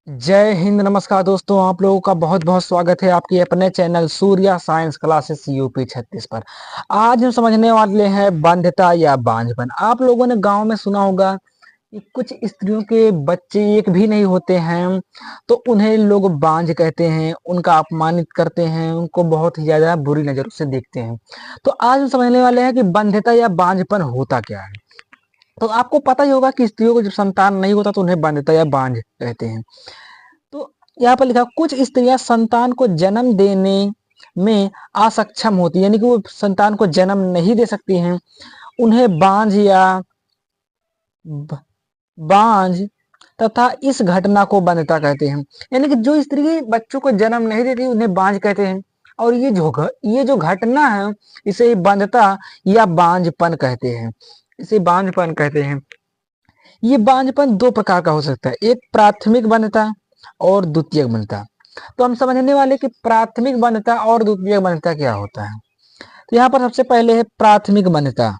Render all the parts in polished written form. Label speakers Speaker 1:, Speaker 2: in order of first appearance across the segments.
Speaker 1: जय हिंद। नमस्कार दोस्तों, आप लोगों का बहुत बहुत स्वागत है आपके अपने channel Surya science classes UP 36 पर। आज हम समझने वाले हैं बांध्यता या बांझपन। आप लोगों ने गांव में सुना होगा कि कुछ स्त्रियों के बच्चे एक भी नहीं होते हैं तो उन्हें लोग बांझ कहते हैं, उनका अपमानित करते हैं, उनको बहुत ही ज्यादा बुरी नजरों से देखते हैं। तो आज हम समझने वाले हैं कि बांध्यता या बांझपन होता क्या है। तो आपको पता ही होगा कि स्त्रियों को जब संतान नहीं होता तो उन्हें बांध्यता या बांझ कहते हैं। तो यहाँ पर लिखा कुछ स्त्रियां संतान को जन्म देने में असक्षम होती है, यानी कि वो संतान को जन्म नहीं दे सकती हैं। उन्हें बांझ या बांझ तथा इस घटना को बांध्यता कहते हैं। यानी कि जो स्त्री बच्चों को जन्म नहीं देती उन्हें बांझ कहते हैं। और ये जो घटना है इसे बांध्यता या बांझपन कहते हैं। इसे बांझपन कहते हैं। ये बांझपन दो प्रकार का हो सकता है, एक प्राथमिक बांध्यता और द्वितीयक बांध्यता। तो हम समझने वाले कि प्राथमिक बांध्यता और द्वितीयक बांध्यता क्या होता है। तो यहाँ पर सबसे पहले है प्राथमिक बांध्यता।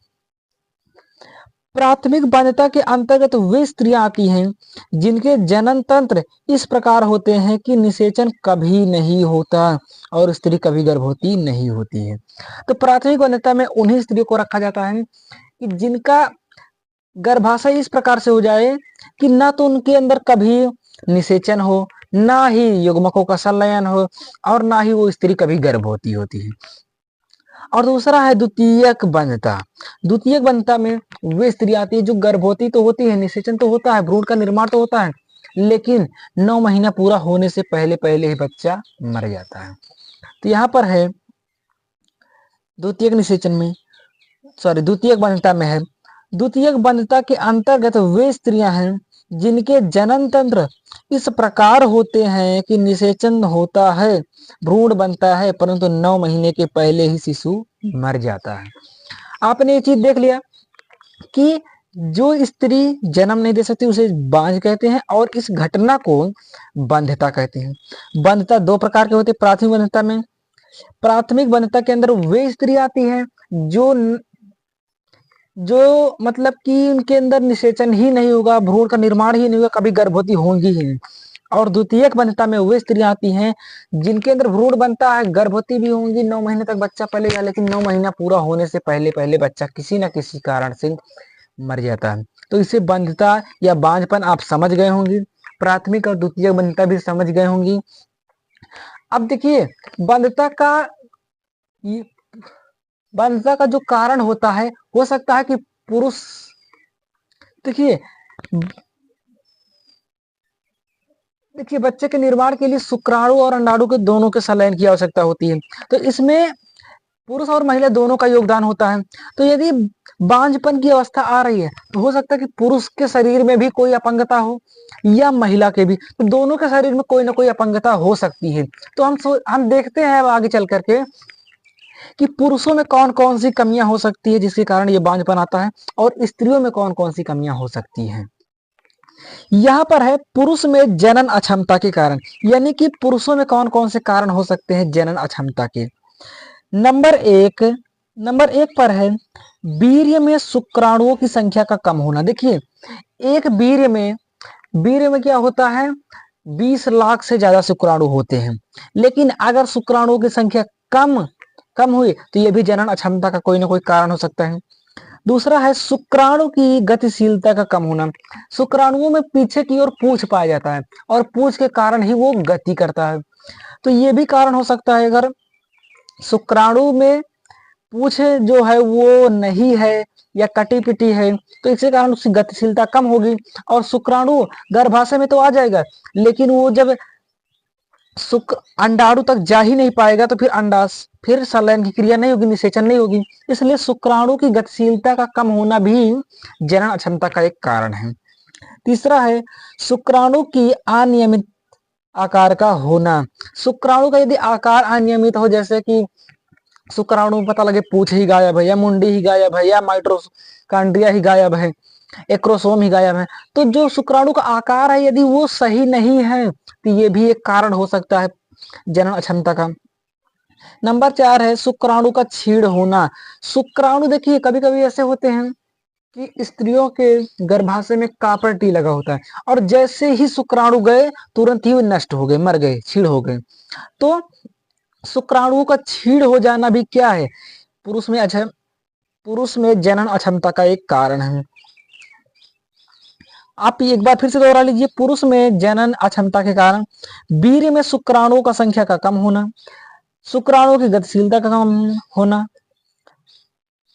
Speaker 1: प्राथमिक बाध्यता के अंतर्गत वे स्त्रियां आती हैं जिनके जनन तंत्र इस प्रकार होते हैं कि निषेचन कभी नहीं होता और स्त्री कभी गर्भवती नहीं होती है। तो प्राथमिक बाध्यता में उन्हीं स्त्रियों को रखा जाता है कि जिनका गर्भाशय इस प्रकार से हो जाए कि ना तो उनके अंदर कभी निषेचन हो, ना ही युग्मकों का संलयन हो, और ना ही वो स्त्री कभी गर्भवती होती है। और दूसरा है द्वितीयक बाध्यता। द्वितीयक बाध्यता में वे स्त्री आती है जो गर्भवती तो होती है, निषेचन तो होता है, भ्रूण का निर्माण तो होता है, लेकिन 9 महीना पूरा होने से पहले पहले ही बच्चा मर जाता है। तो यहाँ पर है द्वितीयक निषेचन में, द्वितीयक बाध्यता में है, द्वितीयक बाध्यता के अंतर्गत वे स्त्रियां हैं जिनके जनन तंत्र इस प्रकार होते हैं कि निषेचन होता है, भ्रूण बनता है, परंतु 9 महीने के पहले ही शिशु मर जाता है। आपने ये चीज देख लिया कि जो स्त्री जन्म नहीं दे सकती उसे बांझ कहते हैं और इस घटना को बांध्यता कहते हैं। बांध्यता दो प्रकार के होते हैं। प्राथमिक बांध्यता में, प्राथमिक बांध्यता के अंदर वे स्त्री आती हैं जो जो मतलब कि उनके अंदर निषेचन ही नहीं होगा, भ्रूण का निर्माण ही नहीं होगा, कभी गर्भवती होंगी ही नहीं। और द्वितीयक बाध्यता में वे स्त्रियां आती हैं जिनके अंदर भ्रूण बनता है, गर्भवती भी होंगी, 9 महीने तक बच्चा पलेगा, लेकिन 9 महीना पूरा होने से पहले पहले बच्चा किसी न किसी कारण से मर जाता है। तो इसे बाध्यता या बांझपन आप समझ गए होंगे, प्राथमिक और द्वितीयक बाध्यता भी समझ गए होंगी। अब देखिए बाध्यता का बाध्यता का जो कारण होता है, हो सकता है कि पुरुष, देखिए देखिए बच्चे के निर्माण के लिए शुक्राणु और अंडाणु के दोनों के संलयन की आवश्यकता होती है। तो इसमें पुरुष और महिला दोनों का योगदान होता है। तो यदि बांझपन की अवस्था आ रही है तो हो सकता है कि पुरुष के शरीर में भी कोई अपंगता हो या महिला के भी, तो दोनों के शरीर में कोई ना कोई अपंगता हो सकती है। तो हम देखते हैं अब आगे चल करके कि पुरुषों में कौन कौन सी कमियां हो सकती है जिसके कारण ये बांझपन आता है, और स्त्रियों में कौन कौन सी कमियां हो सकती हैं। यहाँ पर है पुरुष में जनन अक्षमता के कारण, यानी कि पुरुषों में कौन कौन से कारण हो सकते हैं जनन अक्षमता के। नंबर एक पर है वीर्य में शुक्राणुओं की संख्या का कम होना। देखिए एक वीर्य में क्या होता है, 20 लाख से ज्यादा शुक्राणु होते हैं, लेकिन अगर शुक्राणुओं की संख्या कम कम हुई तो यह भी जनन अक्षमता का कोई ना कोई कारण हो सकता है। दूसरा है शुक्राणु की गतिशीलता का कम होना। शुक्राणुओं में पीछे की ओर पूंछ पाया जाता है और पूंछ के कारण ही वो गति करता है। तो ये भी कारण हो सकता है। अगर शुक्राणु में पूंछ जो है वो नहीं है या कटी पिटी है तो इसके कारण उसकी गतिशीलता कम होगी, और शुक्राणु गर्भाशय में तो आ जाएगा, लेकिन वो जब अंडाणु तक जा ही नहीं पाएगा तो फिर संलयन की क्रिया नहीं होगी, निषेचन नहीं होगी। इसलिए शुक्राणु की गतिशीलता का कम होना भी जनन अक्षमता का एक कारण है। तीसरा है शुक्राणु की अनियमित आकार का होना। शुक्राणु का यदि आकार अनियमित हो, जैसे कि शुक्राणु में पता लगे पूंछ ही गायब है या मुंडी ही गायब है या माइटोकॉन्ड्रिया ही गायब है, एक्रोसोम ही गायब है, तो जो शुक्राणु का आकार है यदि वो सही नहीं है तो ये भी एक कारण हो सकता है जनन अक्षमता का। नंबर 4 है शुक्राणु का छीड़ होना। शुक्राणु देखिए कभी कभी ऐसे होते हैं कि स्त्रियों के गर्भाशय में कॉपर टी लगा होता है और जैसे ही शुक्राणु गए तुरंत ही वो नष्ट हो गए, मर गए, क्षीण हो गए। तो शुक्राणुओं का क्षीण हो जाना भी क्या है, पुरुष में जनन अक्षमता का एक कारण है। आप एक बार फिर से दोहरा लीजिए, पुरुष में जनन अक्षमता के कारण वीर्य में शुक्राणुओं का संख्या का कम होना, शुक्राणुओं की गतिशीलता का कम होना,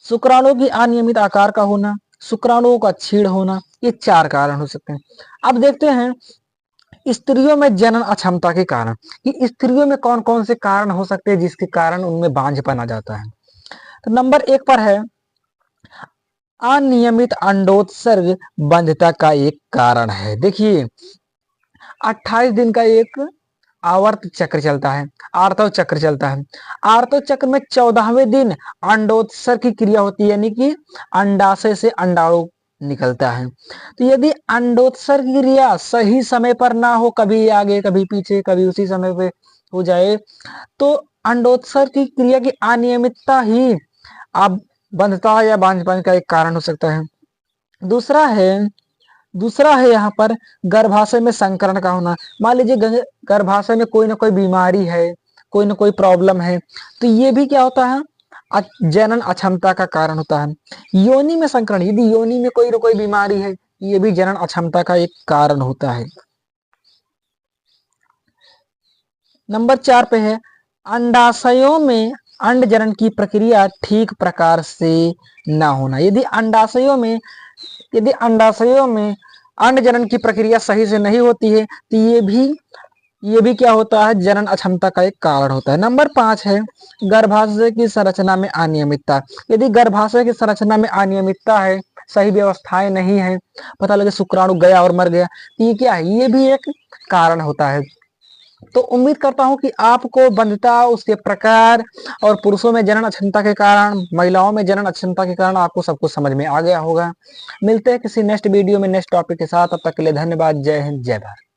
Speaker 1: शुक्राणुओं की अनियमित आकार का होना, शुक्राणुओं का क्षीण होना, ये 4 कारण हो सकते हैं। अब देखते हैं स्त्रियों में जनन अक्षमता के कारण कि स्त्रियों में कौन कौन से कारण हो सकते हैं जिसके कारण उनमें बांझपन आ जाता है। तो नंबर 1 पर है अनियमित अंडोत्सर्ग बंधता का एक कारण है। देखिए 28 दिन का एक आवर्त चक्र चलता है, आर्तव चक्र चलता है। आर्तव चक्र में 14वें दिन अंडोत्सर्ग की क्रिया होती है, यानी कि अंडाशय से अंडाणु निकलता है। तो यदि अंडोत्सर्ग की क्रिया सही समय पर ना हो, कभी आगे कभी पीछे कभी उसी समय पे हो जाए, तो अंडोत्सर्ग की क्रिया की अनियमितता ही आप बंधता या बांझपन का एक कारण हो सकता है। दूसरा है यहाँ पर गर्भाशय में संकरण का होना। मान लीजिए गर्भाशय में कोई ना कोई बीमारी है, कोई ना कोई प्रॉब्लम है, तो ये भी क्या होता है, जनन अक्षमता का कारण होता है। योनि में संकरण, यदि योनि में कोई ना कोई बीमारी है, ये भी जनन अक्षमता का एक कारण होता है। नंबर 4 पे है अंडाशयों में अंड जनन की प्रक्रिया ठीक प्रकार से न होना। यदि अंडाशयों में अंड जनन की प्रक्रिया सही से नहीं होती है, तो ये भी क्या होता है, जनन अक्षमता का एक कारण होता है। नंबर 5 है गर्भाशय की संरचना में अनियमितता। यदि गर्भाशय की संरचना में अनियमितता है, सही व्यवस्थाएं नहीं है, पता लगे शुक्राणु गया और मर गया, तो ये क्या है, ये भी एक कारण होता है। तो उम्मीद करता हूं कि आपको बंधता, उसके प्रकार और पुरुषों में जनन अक्षमता के कारण, महिलाओं में जनन अक्षमता के कारण आपको सब कुछ समझ में आ गया होगा। मिलते हैं किसी नेक्स्ट वीडियो में नेक्स्ट टॉपिक के साथ, तब तक के लिए धन्यवाद। जय हिंद, जय भारत।